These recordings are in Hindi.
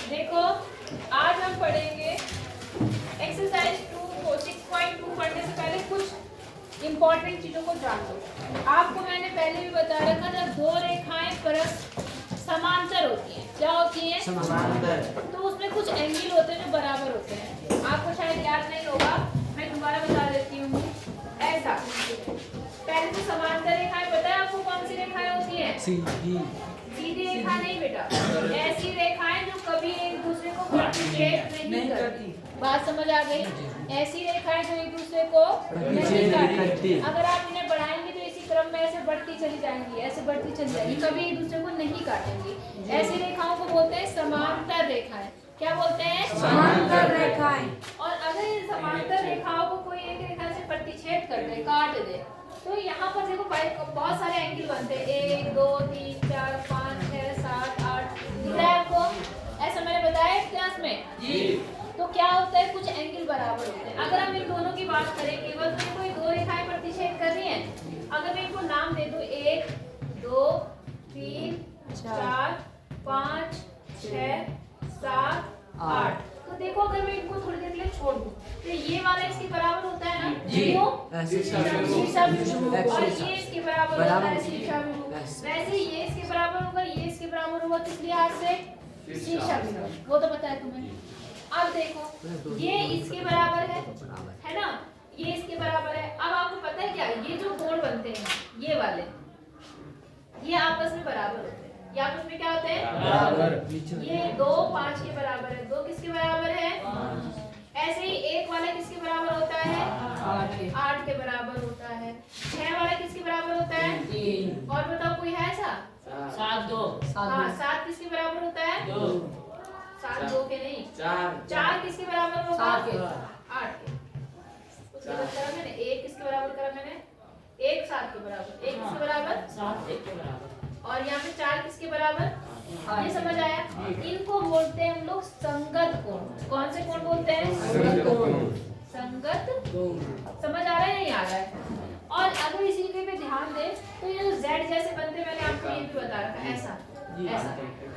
देखो आज हम पढ़ेंगे एक्सरसाइज 6.2 पढ़ने से पहले कुछ इंपॉर्टेंट चीजों को जान लो। आपको मैंने पहले भी बता रखा, जब दो रेखाएं परस्पर समांतर होती हैं, क्या होती हैं? समांतर। तो उसमें कुछ एंगल होते हैं जो बराबर होते हैं। आपको शायद याद नहीं होगा, मैं दोबारा बता देती हूँ। ऐसा पहले तो समांतर रेखाएं, पता है आपको कौन सी रेखाएं होती हैं? सीधी रेखा नहीं बेटा, ऐसी रेखाएं जो कभी एक दूसरे को प्रतिच्छेद नहीं करती। बात समझ आ गई? ऐसी रेखाएं जो एक दूसरे को नहीं काटती। अगर आप इन्हें बढ़ाएंगे तो इसी क्रम में ऐसे बढ़ती चली जाएंगी, ऐसे बढ़ती चली जाएंगी, कभी एक दूसरे को नहीं काटेंगी। ऐसी रेखाओं को बोलते हैं समांतर रेखाएं। क्या बोलते हैं? समांतर रेखाएं। और अगर इन समांतर रेखाओं को कोई एक रेखा से प्रतिच्छेद कर दे, काट दे, तो यहाँ पर देखो बहुत सारे एंगल बनते हैं। 1 2 3 4 5 6 7 8 दिख रहा है आपको? ऐसा मैंने बताया क्लास में जी। तो क्या होता है, कुछ एंगल बराबर होते हैं। अगर हम इन दोनों की बात करें केवल, तो कोई दो रेखाएं प्रतिच्छेद कर रही हैं। अगर मैं इनको नाम दे दूं 1 2 3 4 5 6 7 8, तो देखो अगर मैं इनको थोड़ी देर के लिए छोड़ दूं तो ये वाला इसके बराबर होता है ना जी। और ये इसके बराबर होता है शीर्षा बिंदु। वैसे ही ये इसके बराबर होगा, ये इसके बराबर होगा, किस लिहाज से? शीर्षा बिंदु। वो तो पता है तुम्हें। अब देखो ये इसके बराबर है ना, ये इसके बराबर है। अब आपको पता है क्या, ये जो कोण बनते हैं ये वाले, ये आपस में बराबर होते हैं। ये आपस में क्या होते हैं? बराबर। ये 2 5 के बराबर है, 2 किसके बराबर है? 5। ऐसे ही एक वाला किसके बराबर होता है? 8 के बराबर होता है। 6 वाला किसके बराबर होता है? 3। और बताओ कोई है ऐसा? 7 2। हाँ, 7 किसके बराबर होता है? 2। 7 2 के नहीं, 4 किसके बराबर होगा? 8 के। कुछ गलत करा मैंने? 1 किसके बराबर करा मैंने? 1 7 के बराबर। 1 किसके बराबर? 7 1 के बराबर। और यहाँ पे 4 किसके बराबर? ये समझ आया? इनको बोलते हैं हम लोग संगत कोण। कौन से कोण बोलते हैं? संगत कोण। संगत कोण। समझ आ रहा है नहीं आ रहा है? और अगर इसी पे ध्यान दे तो ये जो Z जैसे बनते, मैंने आपको ये भी बता रखा है, ऐसा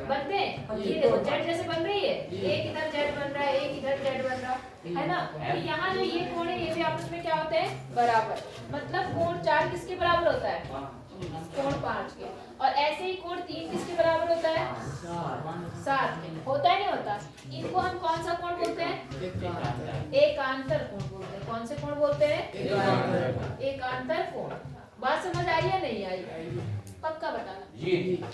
बनते हैं। ये देखो Z जैसे बन रही है, एक इधर Z बन रहा है, एक इधर Z बन रहा है ना। तो यहाँ जो ये कोण है, ये भी आपस में क्या होते हैं? बराबर। मतलब कोण 4 किसके बराबर होता है? कोण 5 के। और ऐसे ही कोण 3 किसके बराबर होता है? 7 के। होता है नहीं होता? इनको हम कौन सा कोण बोलते हैं? एकांतर कोण बोलते हैं। कौन से कोण बोलते हैं? एकांतर कोण। बात समझ आई या नहीं आई? पक्का बताना जी।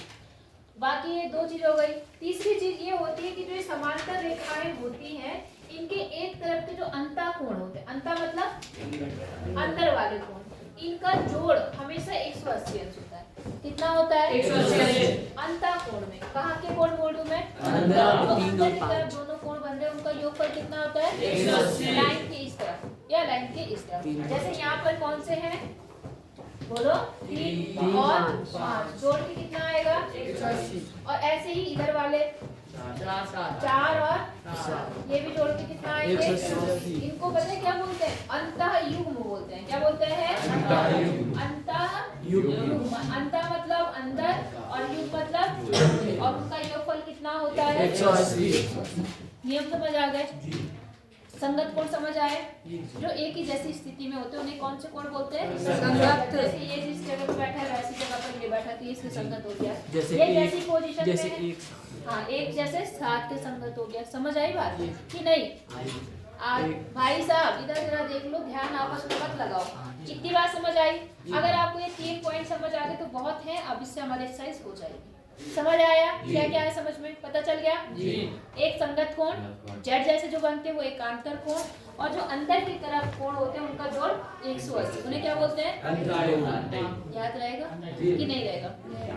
बाकी ये 2 चीज हो गई। तीसरी चीज ये होती है कि जो समांतर रेखाएं होती हैं, इनके एक तरफ के जो अंतः कोण होते हैं, अंतः मतलब अंदर वाले कोण, इनका जोड़ हमेशा 180 अंश होता है। कितना होता है? 180। अंतः कोण में कहाँ के कोण बोल रही हूं मैं? अंदर की तरफ दोनों कोण बन रहे हैं, उनका योगफल कितना होता है? 180। लाइन के इस तरफ या लाइन के इस तरफ। जैसे यहाँ पर कौन से हैं बोलो? 3 और 5, जोड़ के कितना आएगा? 180। और ऐसे ही इधर वाले 4 और 7, ये भी जोड़ के कितना आएंगे? 180। इनको पता है क्या बोलते हैं? अंतः युग्म बोलते हैं। क्या बोलते हैं? अंतः युग्म। अंतः मतलब अंदर और युग्म मतलब, और उनका योगफल कितना होता है? 180। नियम समझ आ गए? संगत कोण समझ आए? जो एक ही जैसी स्थिति में होते हैं उन्हें कौन से कोण बोलते हैं? संगत। जैसे ये जिस जगह पर बैठा है वैसी जगह पर ये बैठा, तो ये इसके संगत हो गया। ये जैसी पोजीशन में, हाँ, एक जैसे 7 के संगत हो गया। समझ आई बात कि नहीं? भाई साहब इधर जरा देख लो, ध्यान आपस में मत लगाओ। कितनी बात समझ आई? अगर आपको ये 3 पॉइंट समझ आ गए तो बहुत है। अब इससे हमारी एक्सरसाइज हो जाएगी। समझ आया? क्या क्या है समझ में? पता चल गया जी। एक संगत कोण, Z जैसे जो बनते हैं वो एकांतर कोण, और जो अंदर की तरफ कोण होते हैं उनका जोड़ 180, उन्हें क्या बोलते हैं? याद रहेगा कि नहीं रहेगा?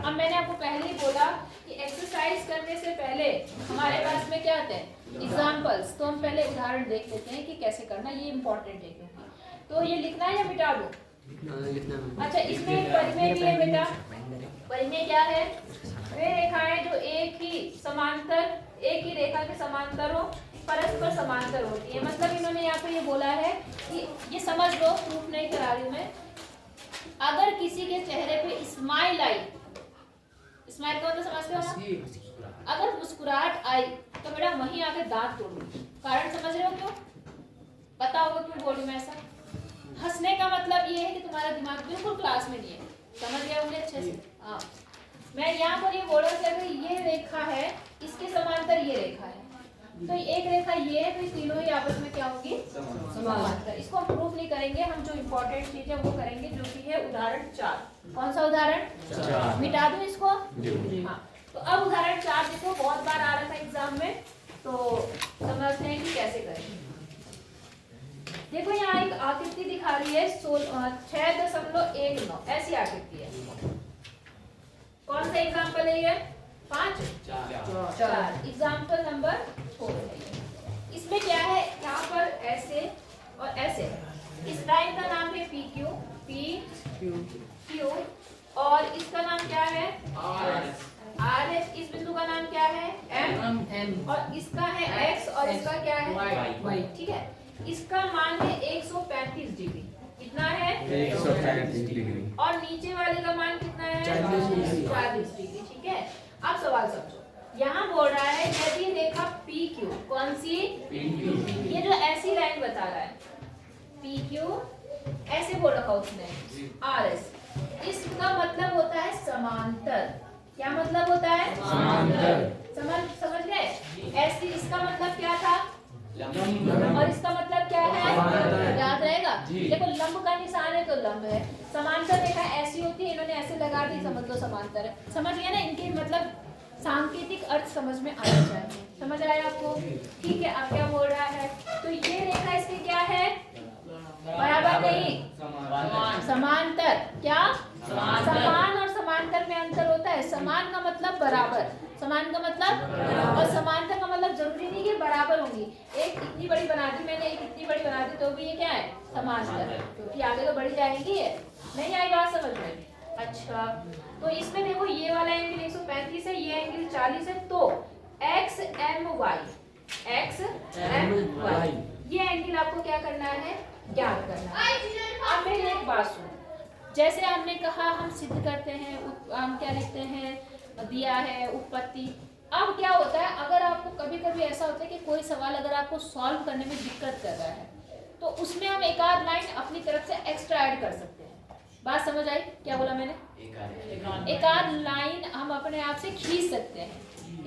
अब मैंने आपको पहले ही बोला कि एक्सरसाइज करने से पहले हमारे पास में क्या आते हैं? एग्जाम्पल्स। तो हम पहले उदाहरण देख लेते हैं कि कैसे करना, ये इंपॉर्टेंट है क्योंकि। तो ये लिखना है या मिटा दो? अच्छा, इसमें एक परिमेय भी है बेटा। परिमेय क्या है? वे रेखाएं जो एक ही रेखा के समांतर हो, परस्पर समांतर होती है। मतलब इन्होंने यहाँ पे ये बोला है कि ये समझ लो, प्रूफ नहीं करा रही हूँ मैं। अगर किसी के चेहरे पे स्माइल आई, स्माइल का मतलब समझते हो ना? अगर मुस्कुराहट आई तो बेटा वहीं आके दांत तोड़ूंगी। कारण समझ रहे हो क्यों? पता होगा क्यों बोली मैं ऐसा? हंसने का मतलब ये है कि तुम्हारा दिमाग बिल्कुल क्लास में नहीं है। समझ गए होंगे अच्छे से? हाँ, मैं यहाँ पर ये बोल रहा था कि ये रेखा है, इसके समांतर ये रेखा है, तो एक रेखा ये है, तो ये तीनों ही आपस में क्या होगी? समांतर। इसको हम प्रूफ नहीं करेंगे, हम जो इम्पोर्टेंट चीज है वो करेंगे, जो कि है उदाहरण 4। कौन सा उदाहरण? मिटा दूं इसको? हाँ, तो अब उदाहरण 4 देखो, बहुत बार आ रहा था एग्जाम में, तो समझते हैं कि कैसे करेंगे। देखो यहाँ एक आकृति दिखा रही है 6.19, ऐसी आकृति है। कौन सा एग्जाम्पल है ये? 5 4 एग्जाम्पल नंबर 4 है। इसमें क्या है, यहाँ पर ऐसे और ऐसे, इस लाइन का नाम है PQ और इसका नाम क्या है? RS। इस बिंदु का नाम क्या है? M और इसका है X और इसका क्या है? Y। ठीक है, इसका मान है 135 डिग्री। कितना है? 135 डिग्री। और नीचे वाले का मान कितना है? 40 डिग्री। ठीक है, अब सवाल समझो। यहाँ बोल रहा है यदि रेखा PQ, कौन सी? PQ। ये जो ऐसी लाइन बता रहा है PQ, ऐसे बोल रखा उसने RS, इसका मतलब होता है समांतर। क्या मतलब होता है? समांतर। समझ गए? ऐसी, इसका मतलब क्या था? और इसका मतलब क्या है? याद रहेगा? देखो लंब का निशान है तो लंब है, समांतर रेखा ऐसी होती है, इन्होंने ऐसे लगा दी, समझ लो समांतर है। समझ गए ना? इनके मतलब सांकेतिक अर्थ समझ में आना चाहिए। समझ आया आपको? ठीक है, अब क्या बोल रहा है? तो ये रेखा इसकी क्या है? बराबर नहीं, समांतर। क्या? समान और समांतर में अंतर होता है। समान का मतलब बराबर, समान का मतलब, और समांतर का मतलब जरूरी नहीं कि बराबर होंगी। एक इतनी बड़ी बना दी मैंने, एक इतनी बड़ी बना दी, तो भी ये क्या है? समांतर, क्योंकि आगे तो बढ़ी जाएगी। ये नहीं आई बात समझ में? अच्छा, तो इसमें देखो ये वाला एंगल 135 है, ये एंगल 40 है, तो XMY ये एंगल आपको क्या करना है? ज्ञात करना है। अब मेरी एक बात सुनो, जैसे हमने कहा हम सिद्ध करते हैं, हम क्या लिखते हैं? दिया है उत्पत्ति। अब क्या होता है, अगर आपको कभी कभी ऐसा होता है कि कोई सवाल अगर आपको सॉल्व करने में दिक्कत कर रहा है, तो उसमें हम एक आध लाइन अपनी तरफ से एक्स्ट्रा ऐड कर सकते हैं। बात समझ आई? क्या बोला मैंने? एक आध लाइन हम अपने आप से खींच सकते हैं,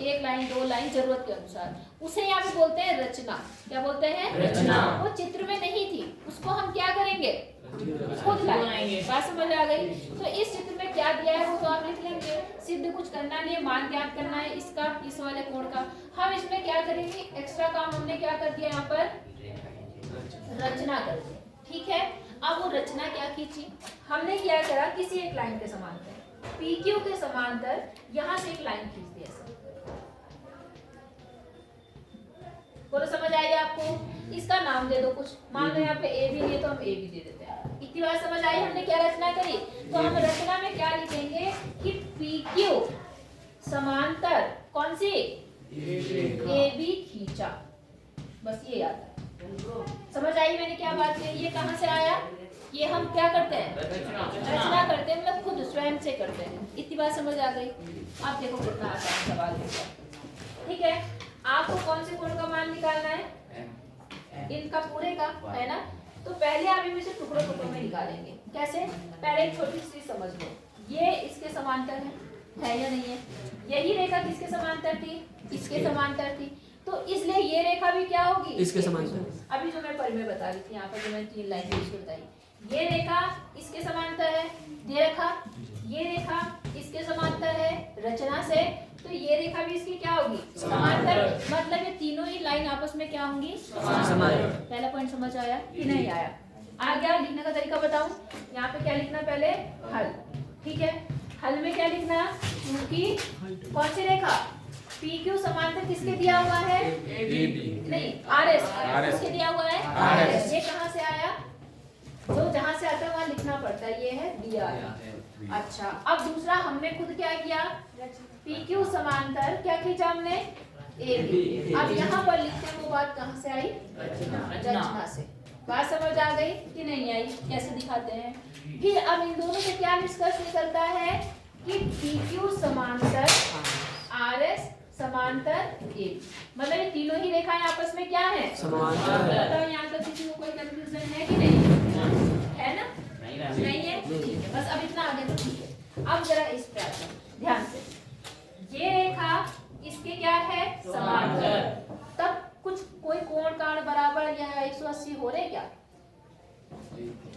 1 लाइन 2 लाइन जरूरत के अनुसार। उसे यहाँ पे बोलते हैं रचना। क्या बोलते हैं? रचना। वो चित्र में नहीं थी, उसको हम क्या करेंगे? खुद लाएंगे। बात समझ आ गई? तो इस चित्र में क्या दिया है वो तो आप लिख लेंगे। सिद्ध कुछ करना नहीं है, मान ज्ञात करना है इसका, इस वाले कोण का। हम इसमें क्या करेंगे? एक्स्ट्रा काम हमने क्या कर दिया यहाँ पर? रचना कर दी। ठीक है, अब वो रचना क्या खींची हमने? क्या करा? किसी एक लाइन के समांतर, PQ के समांतर यहाँ से एक लाइन खींच दी ऐसे। बोलो समझ आई आपको? इसका नाम दे दो कुछ, मान लो यहाँ पे AB है तो हम AB दे देते हैं। इतनी बात समझ आई? हमने क्या रचना करी? तो हम रचना में क्या लिखेंगे कि PQ समांतर कौन सी? AB खींचा। बस ये याद है। समझ आई मैंने क्या बात की? ये कहाँ से आया? ये हम क्या करते हैं? रचना करते हैं, मतलब खुद स्वयं से करते हैं। इतनी बात समझ आ गई? आप देखो कितना आसान सवाल है। ठीक है, आपको कौन से कोण का मान निकालना है? इनका पूरे का है ना? तो पहले आप इनमें से टुकड़ों टुकड़ों में निकालेंगे। कैसे? पहले एक छोटी सी समझ लो, ये इसके समांतर है या नहीं है? यही रेखा किसके समांतर थी? इसके समांतर थी, तो इसलिए ये रेखा भी क्या होगी? इसके समांतर। अभी जो मैं परिमेय बता रही थी यहाँ पर, जो मैंने 3 लाइन यूज बताई, ये रेखा इसके समांतर है, ये रेखा इसके समांतर है रचना से, तो ये रेखा भी इसकी क्या होगी? समांतर। मतलब ये तीनों ही लाइन आपस में क्या होंगी? समांतर। पहला पॉइंट समझ आया कि नहीं आया? आ गया? लिखने का तरीका बताऊं? यहाँ पे क्या लिखना? पहले हल। ठीक है, हल में क्या लिखना? क्योंकि कौन सी रेखा? PQ समांतर किसके दिया हुआ है? नहीं, RS किसके दिया हुआ है? RS। ये कहाँ से आया? तो जहाँ से आता है वहाँ लिखना पड़ता है, ये है DR। अच्छा, अब दूसरा हमने खुद क्या किया? PQ समांतर क्या खींचा हमने? AB। अब यहाँ पर लिखते हैं वो बात कहाँ से आई? रचना से। बात समझ आ गई कि नहीं आई? कैसे दिखाते हैं? फिर अब इन दोनों से क्या निष्कर्ष निकलता है कि PQ समांतर RS समांतर AB। मतलब ये तीनों ही रेखाएं आपस में क्या है? समांतर। तो यहाँ तक किसी को कोई कंफ्यूजन है कि नहीं? है ना? नहीं है? ठीक है, बस अब इतना आगे तो ठीक है। अब जरा इस पे आते हैं ध्यान से। ये रेखा इसके क्या है? समांतर। तब कुछ कोई कोण काण बराबर या 180 हो रहे क्या?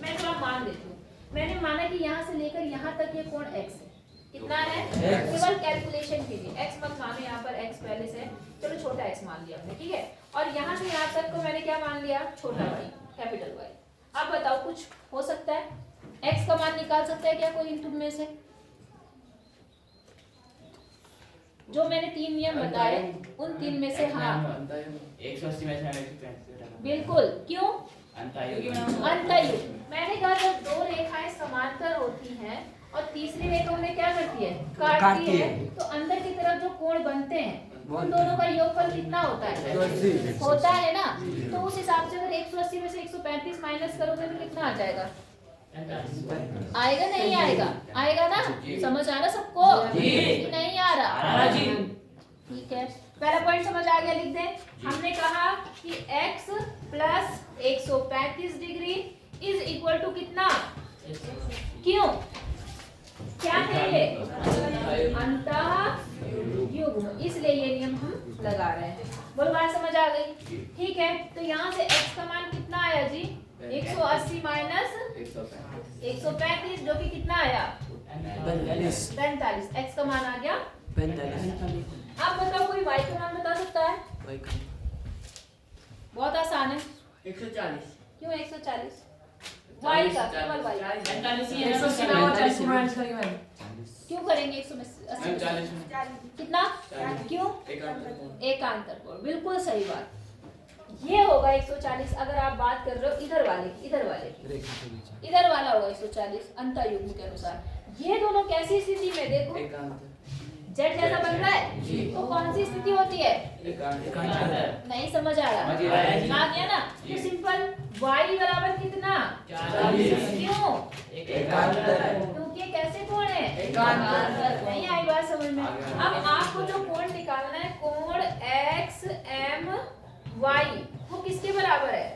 मैं थोड़ा मान देती हूँ। मैंने माना कि यहाँ से लेकर यहाँ तक ये कोण x है। कितना है? केवल कैलकुलेशन के लिए x मत मानो, यहाँ पर x पहले से, चलो छोटा x मान लिया हमने, ठीक है। और यहाँ से यहाँ तक को मैंने क्या मान लिया? छोटा y, कैपिटल Y। अब बताओ कुछ हो सकता है? x का मान निकाल सकता है क्या कोई इन तुम में से? जो मैंने 3 नियम बताए उन 3 में से हाँ 180 में से बिल्कुल। क्यों? अंतयुग्म। मैंने कहा जब दो रेखाएं समांतर होती हैं और तीसरी रेखा उन्हें क्या करती है? काटती है, तो अंदर की तरफ जो कोण बनते हैं उन दोनों का योगफल कितना होता है? होता है ना। तो उस हिसाब से अगर 180 में से 135 माइनस करोगे तो कितना आ जाएगा? आएगा नहीं आएगा? आएगा ना? समझ आ रहा सबको? नहीं आ रहा? ठीक है, पहला पॉइंट समझ आ गया, लिख दें। हमने कहा कि x plus 135 degree is equal to कितना? क्यों? क्या है ये? अंतःयुग्म, इसलिए ये नियम हम लगा रहे हैं। बोलो बात समझ आ गई? ठीक है, तो यहाँ से x का मान कितना आया जी? 180 माइनस 135 जो कि कितना आया? 45। x का मान आ गया 45। अब बताओ कोई y का मान बता सकता है? बहुत आसान है। 140। क्यों 140? y का केवल y। 180 क्यों करेंगे 180? कितना? क्यों? एकांतर कोण। बिल्कुल सही बात। ये होगा 140 अगर आप बात कर रहे हो इधर वाले की, इधर वाला होगा 140 अंतःयुग्म के अनुसार। ये दोनों कैसी स्थिति में? देखो जेड जैसा बन रहा है तो कौन सी स्थिति होती है? नहीं समझ आ रहा? आ गया ना? तो सिंपल y बराबर कितना? 40। क्यों? क्योंकि कैसे कोण है? एकांतर। नहीं आई बात समझ में? अब आपको जो कोण निकालना है, कोण x m y, वो किसके बराबर है?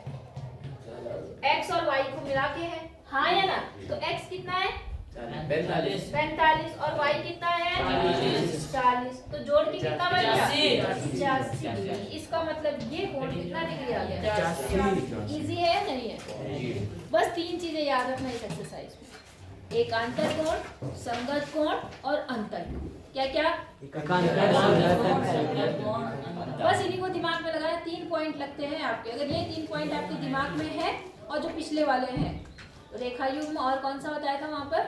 x और y को मिला के है, हाँ या ना? तो x कितना है? 45 और y कितना है? 40। तो जोड़ के कितना बन गया? 85 डिग्री। इसका मतलब ये कोण कितना डिग्री आ गया? इजी है या नहीं है? बस 3 चीजें याद रखना इस एक्सरसाइज में: एकांतर कोण, संगत कोण और अंतःयुग्म। क्या क्या? बस इन्हीं को दिमाग में लगाना। 3 पॉइंट लगते हैं आपके। अगर ये 3 पॉइंट आपके दिमाग में है और जो पिछले वाले हैं, रेखा युग्म और कौन सा बताया था वहाँ पर?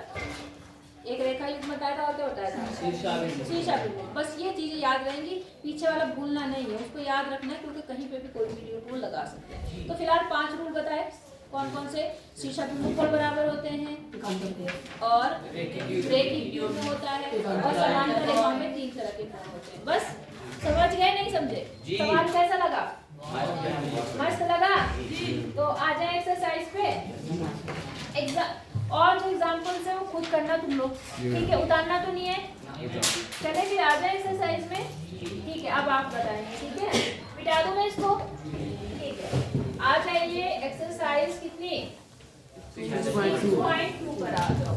एक रेखा युग्म बताया था और क्या बताया था? शीर्षा बिंदु। बस ये चीजें याद रहेंगी, पीछे वाला भूलना नहीं है, उसको याद रखना है, क्योंकि कहीं पे भी कोई भी रूल लगा सकते हैं। तो फिलहाल 5 रूल बताए। कौन कौन से? शीर्षा बिंदु कोण बराबर होते हैं और रेखिक युग्म होता है और समांतर रेखाओं में 3 तरह के कोण होते हैं। बस समझ गए नहीं समझे? सवाल कैसा लगा? मस्त लगा? तो आ जाए एक्सरसाइज पे। और जो एग्जाम्पल्स है वो खुद करना तुम लोग, ठीक है? उतारना तो नहीं है। चले फिर आ जाए एक्सरसाइज में। ठीक है, अब आप बताएंगे, ठीक है? मिटा दूं मैं इसको? ठीक है, आ जाइए एक्सरसाइज कितनी? 6.2 पर आ जाओ।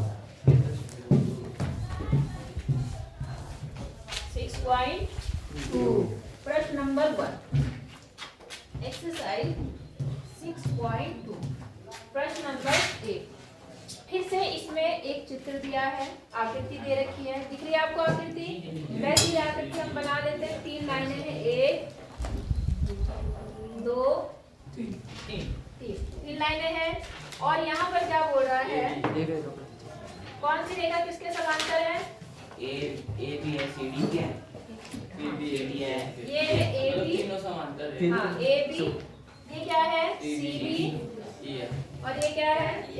6.2 प्रश्न नंबर 1, एक्सरसाइज 6.2 प्रश्न नंबर 1। फिर से इसमें एक चित्र दिया है, आकृति दे रखी है, दिख रही है आपको आकृति? वैसी आकृति हम बना लेते हैं। 3 लाइनें हैं, 1 2 3 लाइनें हैं। और यहाँ पर क्या बोल रहा है? कौन सी रेखा किसके समांतर है? ए बी है, सी डी क्या है? ये ए बी, तीनों समांतर है। हाँ ए बी, ये क्या है? सी बी, और ये क्या है? ई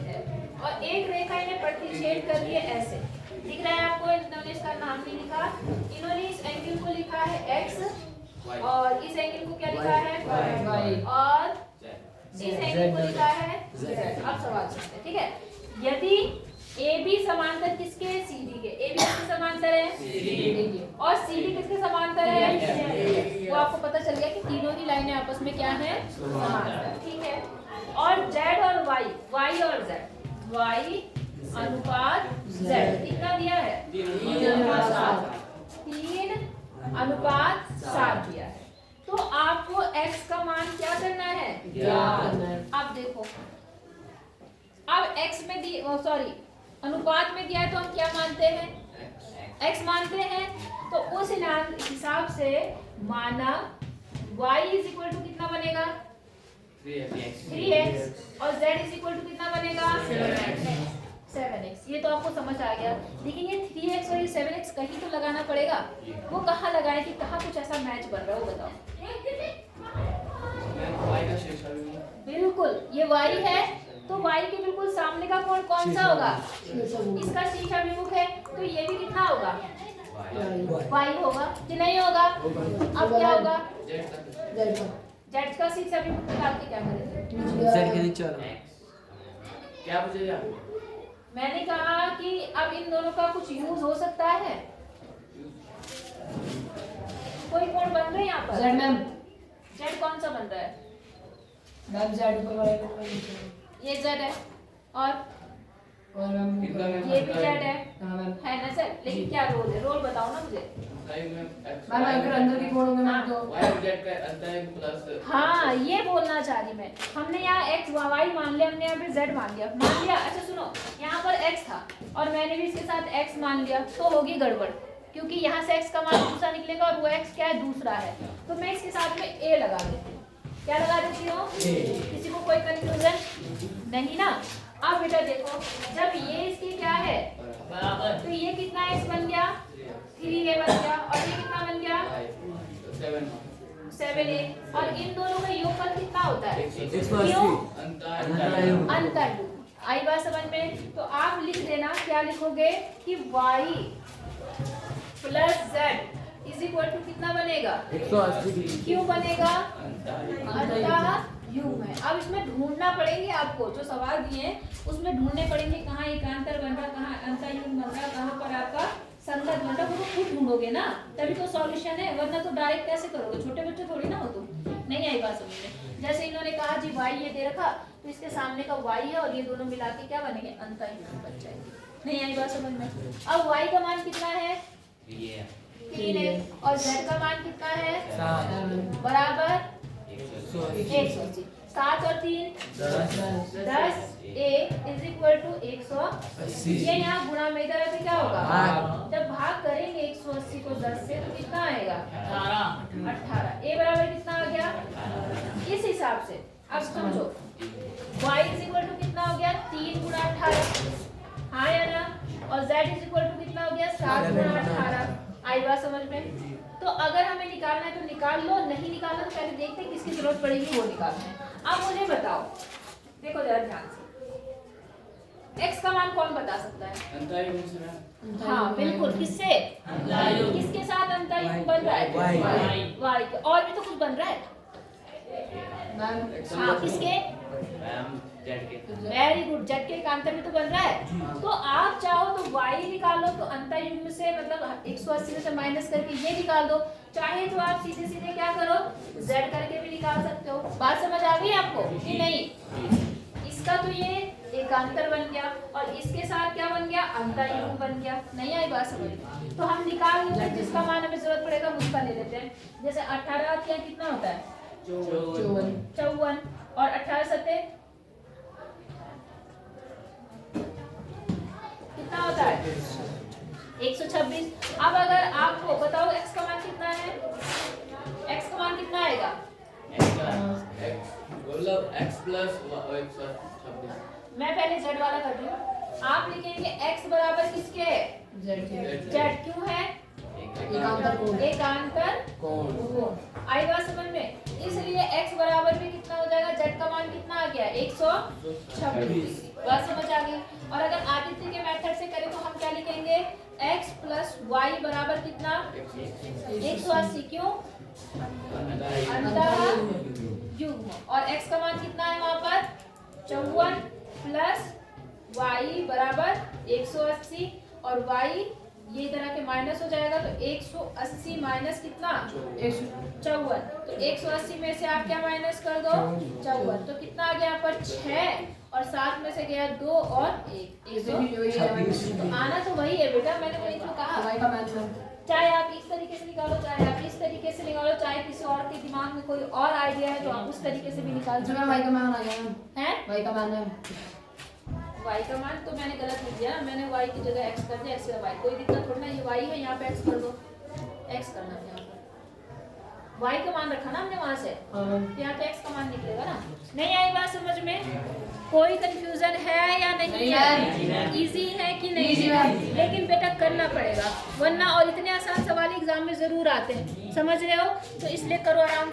है। और एक रेखा इन्हें प्रतिच्छेद कर रही है ऐसे, दिख रहा है आपको? इन्होंने इसका नाम नहीं लिखा, इन्होंने इस एंगल को लिखा है x और इस एंगल को क्या लिखा है? y और इस एंगल को लिखा है z। अब सवाल सुनते हैं, ठीक है? यदि ए बी समांतर किसके? CD के। ए बी किसके समांतर है? CD के। और CD किसके समांतर है? वो आपको पता चल गया कि तीनों ही लाइनें आपस में क्या है? समांतर। ठीक है। और Z और Y, Y और Z, Y अनुपात Z कितना दिया है? 3:7 दिया है। तो आपको x का मान क्या करना है? अब देखो, अब x में दी सॉरी अनुपात में दिया है तो हम क्या मानते हैं? x मानते हैं। तो उस हिसाब से माना y इज इक्वल टू कितना बनेगा? 3x और z इज इक्वल टू कितना बनेगा? 7x। ये तो आपको समझ आ गया। लेकिन ये 3x और ये 7x कहीं तो लगाना पड़ेगा। वो कहाँ लगाए कि कहाँ कुछ ऐसा मैच बन रहा है, वो बताओ। बिल्कुल, ये y है तो y के बिल्कुल सामने का कोण कौन सा होगा? इसका शीर्ष अभिमुख है तो ये भी कितना होगा? y होगा कि नहीं होगा? अब क्या होगा? z का शीर्ष अभिमुख निकाल के क्या करेंगे? z के नीचे वाला क्या पूछेगा? मैंने कहा कि अब इन दोनों का कुछ यूज हो सकता है। कोई कोण बन रहे हैं यहाँ पर? Z ma'am. z कौन सा बन रहा है? मैम Z ऊपर वाला ऊपर नीचे। ये z है और मैम ये भी z है। हाँ मैम। है ना सर? लेकिन क्या रोल है? रोल बताओ ना मुझे। मैम अगर अंदर की कोण होंगे मैम तो हाँ, ये बोलना चाह रही मैं। हमने यहाँ x y मान लिया, हमने यहाँ पे z मान लिया। अच्छा सुनो, यहाँ पर x था और मैंने भी इसके साथ x मान लिया तो होगी गड़बड़, क्योंकि यहाँ से x का मान दूसरा निकलेगा और वो x क्या है? दूसरा है। तो मैं इसके साथ में a लगा देती हूँ। क्या लगा देती हूँ? किसी को कोई कंफ्यूजन नहीं ना? अब बेटा देखो, जब ये इसकी क्या है तो ये कितना x बन गया? 3a बन गया और ये कितना बन गया? 7a। और इन दोनों का योगफल कितना होता है? क्यों? अंतर। आई बात समझ में? तो आप लिख देना, क्या लिखोगे कि y plus z is equal to कितना बनेगा? 180। क्यों बनेगा? अंतः युग्म है। अब इसमें ढूंढना पड़ेंगे आपको, जो सवाल दिए हैं उसमें ढूंढने पड़ेंगे कहाँ एकांतर बन रहा, कहाँ अंतः युग्म बन रहा, कहाँ पर आपका संगत बन रहा। वो तो खुद ढूंढोगे ना, तभी तो सॉल्यूशन है, वरना तो डायरेक्ट कैसे करोगे? छोटे बच्चे थोड़ी ना हो तुम। नहीं आई बात समझ में? जैसे इन्होंने कहा जी y ये दे रखा तो इसके सामने का y है और ये दोनों मिला के क्या बनेंगे? अंतः युग्म बन जाएंगे। नहीं आई बात समझ में? अब y का मान कितना है? 3 है और z का मान कितना है? 7 बराबर 180। 7 और 3 10 a इज इक्वल टू 180। ये यहाँ गुणा में इधर आके क्या होगा? जब भाग करेंगे 180 को 10 से तो कितना आएगा? 18। a बराबर कितना आ गया? इस हिसाब से अब समझो, y इज इक्वल टू कितना हो गया? 3 गुणा 18, हाँ या ना? और z इज इक्वल टू कितना हो गया? 7 गुणा 18। आई बात समझ में? तो अगर हमें निकालना है तो निकाल लो, नहीं निकालना तो पहले देखते हैं किसकी जरूरत पड़ेगी, वो निकालना है। अब मुझे बताओ, देखो जरा ध्यान से, x का मान कौन बता सकता है? हाँ बिल्कुल, किससे? किसके साथ अंतः युग्म बन रहा है? y के। और भी तो कुछ बन रहा है। हाँ किसके? वेरी गुड, z के एकांतर में तो बन रहा है। तो आप चाहो तो y निकालो तो अंतः युग्म से, मतलब 180 में से माइनस करके ये निकाल दो। चाहे तो आप सीधे सीधे क्या करो? z करके भी निकाल सकते हो। बात समझ आ गई आपको कि नहीं? इसका तो ये एकांतर बन गया और इसके साथ क्या बन गया? अंतः युग्म बन गया। नहीं आई बात समझ? तो हम निकाल लेते हैं, जिसका मान हमें जरूरत पड़ेगा उसका ले लेते हैं। जैसे 18 क्या कितना होता है? 54 और 18 सत्ते कितना होता है? 126। अब अगर आपको बताओ x का मान कितना है? x का मान कितना आएगा? मैं पहले z वाला कर रही हूँ। आप लिखेंगे x बराबर किसके है? z क्यों है? एकांतर कोण। आई बात समझ में? इसलिए x बराबर भी कितना हो जाएगा? z का मान कितना आ गया? 126। बात समझ आ गई? और अगर आदित्य के मेथड से करें तो हम क्या लिखेंगे? x प्लस y बराबर कितना? 180। क्यों? अंतः युग्म। और x का मान कितना है वहां पर? 54 प्लस y बराबर 180 और y ये तरह के माइनस हो जाएगा तो 180 माइनस कितना 54। तो 180 में से आप क्या माइनस कर दो 54। तो कितना आ गया यहाँ पर 6 और 7 में से गया 2 और 1 126। तो आना तो वही है बेटा, मैंने वही तो कहा। y का मान लो। चाहे आप इस तरीके से निकालो, चाहे आप इस तरीके से निकालो, चाहे किसी और के दिमाग में कोई और आइडिया है तो आप उस तरीके से भी निकाल अच्छा सकते मैम y का मान आ गया मैम। हैं। y का मान है y का मान तो मैंने गलत लिख दिया, मैंने y की जगह x कर दिया, x का y। कोई दिक्कत थोड़ा ना, ये y है यहाँ पे x कर दो, x करना है यहाँ पर। y का मान रखा ना हमने वहां से, हाँ मैम। यहाँ तो x का मान निकलेगा ना। नहीं आई बात समझ में? कोई कंफ्यूजन है या नहीं है? इजी है कि नहीं Easy है? है। लेकिन बेटा करना पड़ेगा, वरना और इतने आसान सवाल एग्जाम में जरूर आते हैं, समझ रहे हो? तो इसलिए करो आराम।